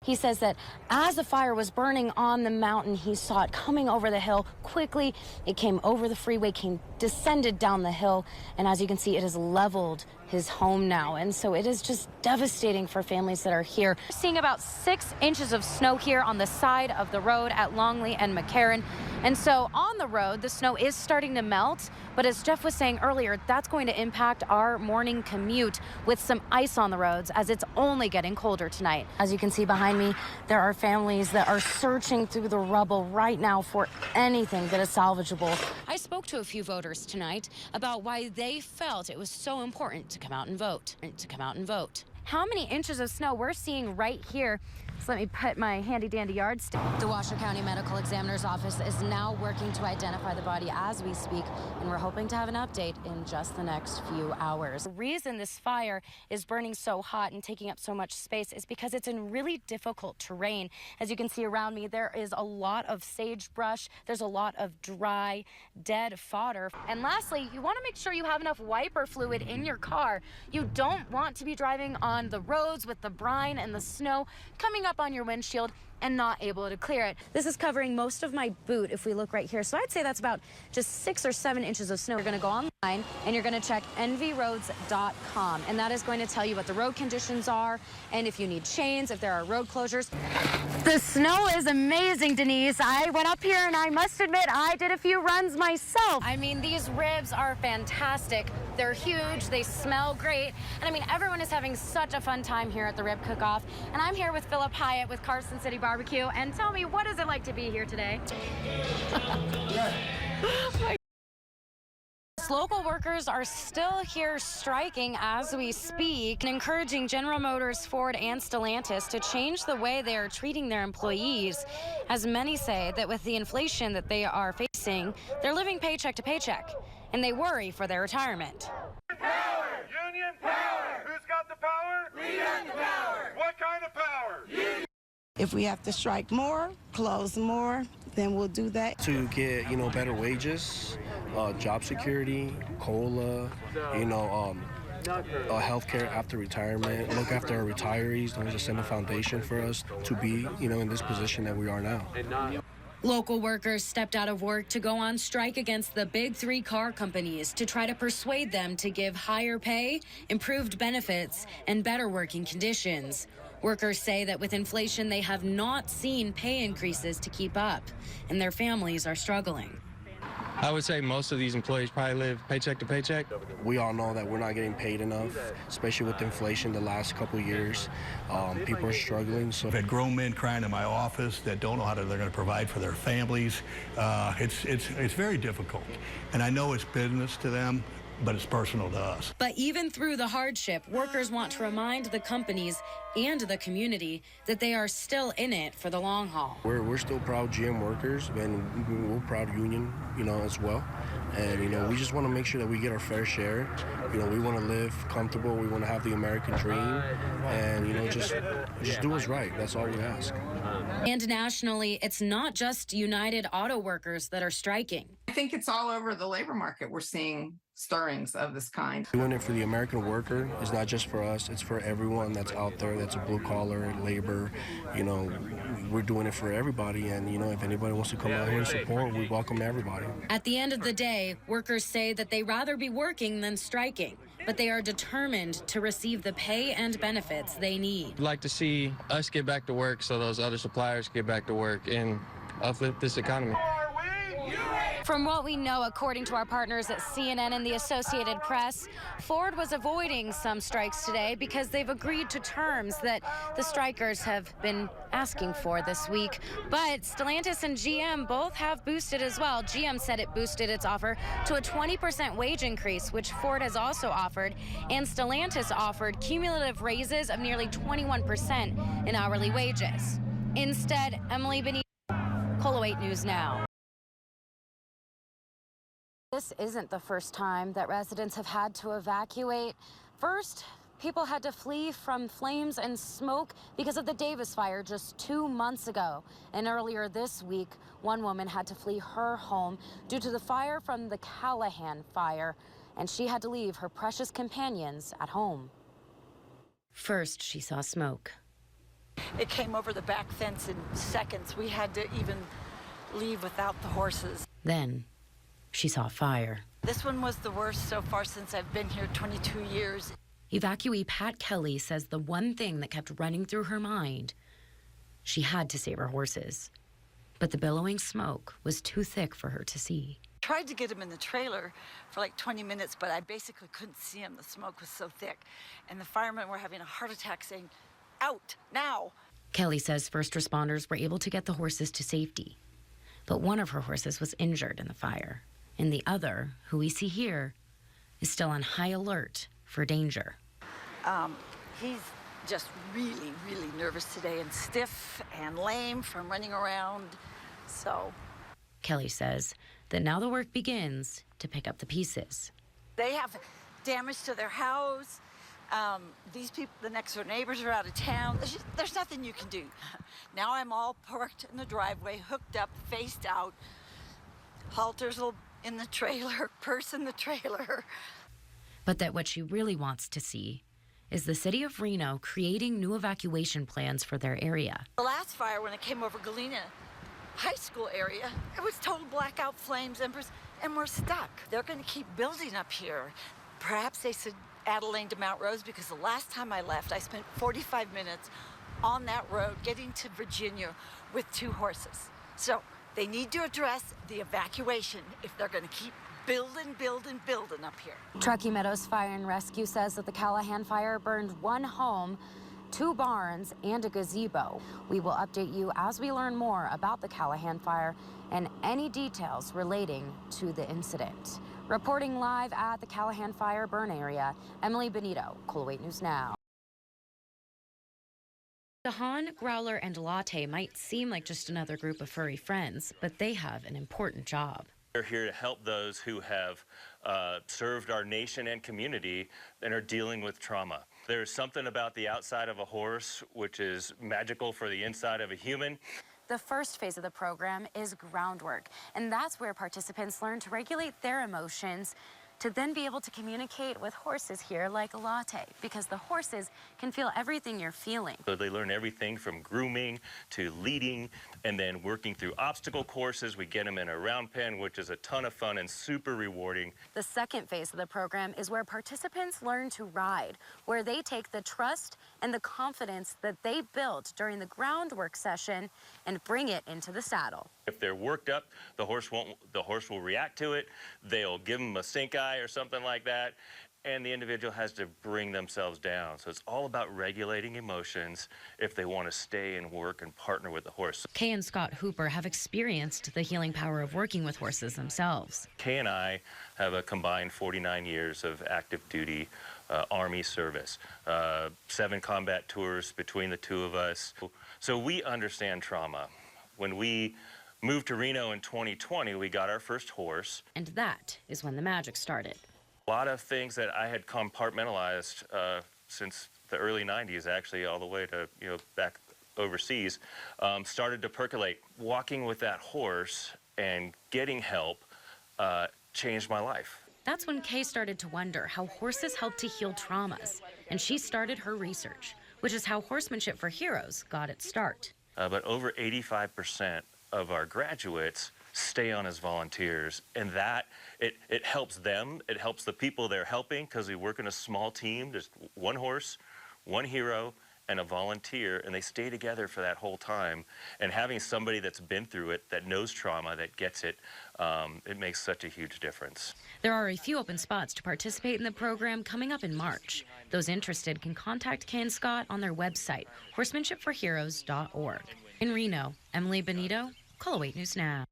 He says that as the fire was burning on the mountain, he saw it coming over the hill quickly. It came over the freeway, descended down the hill, and as you can see, it has leveled his home now. And so it is just devastating for families that are here. We're seeing about 6 inches of snow here on the side of the road at Longley and McCarran. And so on the road, the snow is starting to melt. But as Jeff was saying earlier, that's going to impact our morning commute with some ice on the roads as it's only getting colder tonight. As you can see behind me, there are families that are searching through the rubble right now for anything that is salvageable. I spoke to a few voters tonight about why they felt it was so important to come out and vote. How many inches of snow we're seeing right here. So let me put my handy dandy yardstick. The Washoe County Medical Examiner's Office is now working to identify the body as we speak, and we're hoping to have an update in just the next few hours. The reason this fire is burning so hot and taking up so much space is because it's in really difficult terrain. As you can see around me, there is a lot of sagebrush. There's a lot of dry, dead fodder. And lastly, you want to make sure you have enough wiper fluid in your car. You don't want to be driving on the roads with the brine and the snow coming up on your windshield and not able to clear it. This is covering most of my boot if we look right here. So I'd say that's about just 6 or 7 inches of snow. You're going to go online and you're going to check nvroads.com, and that is going to tell you what the road conditions are and if you need chains, if there are road closures. The snow is amazing, Denise. I went up here and I must admit I did a few runs myself. I mean, these ribs are fantastic. They're huge, they smell great, and I mean, everyone is having such a fun time here at the Rib Cook-Off. And I'm here with Philip Hyatt with Carson City Barbecue. And tell me, what is it like to be here today? Local workers are still here striking as we speak, and encouraging General Motors, Ford, and Stellantis to change the way they are treating their employees, as many say that with the inflation that they are facing, they're living paycheck to paycheck, and they worry for their retirement. Power! Union power! Who's got the power? We got the power! What kind of power? Union. If we have to strike more, close more, then we'll do that. To get, better wages, job security, COLA, healthcare after retirement, look after our retirees, those are set a foundation for us to be, in this position that we are now. Local workers stepped out of work to go on strike against the big 3 car companies to try to persuade them to give higher pay, improved benefits, and better working conditions. Workers say that with inflation, they have not seen pay increases to keep up, and their families are struggling. I would say most of these employees probably live paycheck to paycheck. We all know that we're not getting paid enough, especially with inflation the last couple of years. People are struggling. So I've had grown men crying in my office that don't know how they're going to provide for their families. It's very difficult, and I know it's business to them, but it's personal to us. But even through the hardship, workers want to remind the companies and the community that they are still in it for the long haul. We're still proud GM workers, and we're proud union, as well. And, we just want to make sure that we get our fair share. We want to live comfortable. We want to have the American dream. And, just do what's right. That's all we ask. And nationally, it's not just United Auto Workers that are striking. I think it's all over the labor market. We're seeing stirrings of this kind. Doing it for the American worker is not just for us, it's for everyone that's out there that's a blue collar labor. We're doing it for everybody, and if anybody wants to come out here and support, we welcome everybody. At the end of the day, workers say that they rather be working than striking, but they are determined to receive the pay and benefits they need. I'd like to see us get back to work so those other suppliers get back to work and uplift this economy. From what we know, according to our partners at CNN and the Associated Press, Ford was avoiding some strikes today because they've agreed to terms that the strikers have been asking for this week. But Stellantis and GM both have boosted as well. GM said it boosted its offer to a 20% wage increase, which Ford has also offered, and Stellantis offered cumulative raises of nearly 21% in hourly wages. Instead, Emily Benito, KOLO 8 News Now. This isn't the first time that residents have had to evacuate. First, people had to flee from flames and smoke because of the Davis fire just 2 months ago. And earlier this week, one woman had to flee her home due to the fire from the Callahan fire, and she had to leave her precious companions at home. First, she saw smoke. It came over the back fence in seconds. We had to even leave without the horses. Then she saw fire. This one was the worst so far since I've been here 22 years. Evacuee Pat Kelly says the one thing that kept running through her mind, she had to save her horses. But the billowing smoke was too thick for her to see. Tried to get him in the trailer for like 20 minutes, but I basically couldn't see him. The smoke was so thick. And the firemen were having a heart attack saying, "Out, now." Kelly says first responders were able to get the horses to safety. But one of her horses was injured in the fire. And the other, who we see here, is still on high alert for danger. He's just really, really nervous today and stiff and lame from running around. So Kelly says that now the work begins to pick up the pieces. they have damage to their house. These people, the next door neighbors are out of town. There's nothing you can do. Now I'm all parked in the driveway, hooked up, faced out. Halters in the trailer, purse in the trailer. But that what she really wants to see is the city of Reno creating new evacuation plans for their area. The last fire, when it came over Galena High School area, it was total blackout flames, and we're stuck. They're going to keep building up here. Perhaps they should add a lane to Mount Rose, because the last time I left, I spent 45 minutes on that road getting to Virginia with 2 horses. So they need to address the evacuation if they're going to keep building up here. Truckee Meadows Fire and Rescue says that the Callahan fire burned 1 home, 2 barns, and a gazebo. We will update you as we learn more about the Callahan fire and any details relating to the incident. Reporting live at the Callahan fire burn area, Emily Benito, KOLO 8 News Now. Dahan, Growler, and Latte might seem like just another group of furry friends, but they have an important job. We're here to help those who have served our nation and community and are dealing with trauma. There's something about the outside of a horse which is magical for the inside of a human. The first phase of the program is groundwork, and that's where participants learn to regulate their emotions to then be able to communicate with horses here like Latte, because the horses can feel everything you're feeling. So they learn everything from grooming to leading, and then working through obstacle courses. We get them in a round pen, which is a ton of fun and super rewarding. The second phase of the program is where participants learn to ride, where they take the trust and the confidence that they built during the groundwork session and bring it into the saddle. If they're worked up, the horse will react to it. They'll give them a stink eye or something like that, and the individual has to bring themselves down. So it's all about regulating emotions if they want to stay and work and partner with the horse. Kay and Scott Hooper have experienced the healing power of working with horses themselves. Kay and I have a combined 49 years of active duty Army service, 7 combat tours between the 2 of us. So we understand trauma. When we moved to Reno in 2020, we got our first horse. And that is when the magic started. A lot of things that I had compartmentalized since the early 90s, actually, all the way to, back overseas, started to percolate. Walking with that horse and getting help changed my life. That's when Kay started to wonder how horses help to heal traumas, and she started her research, which is how Horsemanship for Heroes got its start. But over 85% of our graduates stay on as volunteers, and that it helps them. It helps the people they're helping, because we work in a small team. There's 1 horse, 1 hero, and a volunteer, and they stay together for that whole time. And having somebody that's been through it, that knows trauma, that gets it, it makes such a huge difference. There are a few open spots to participate in the program coming up in March. Those interested can contact Kay and Scott on their website, horsemanshipforheroes.org. In Reno, Emily Benito, KOLO 8 News Now.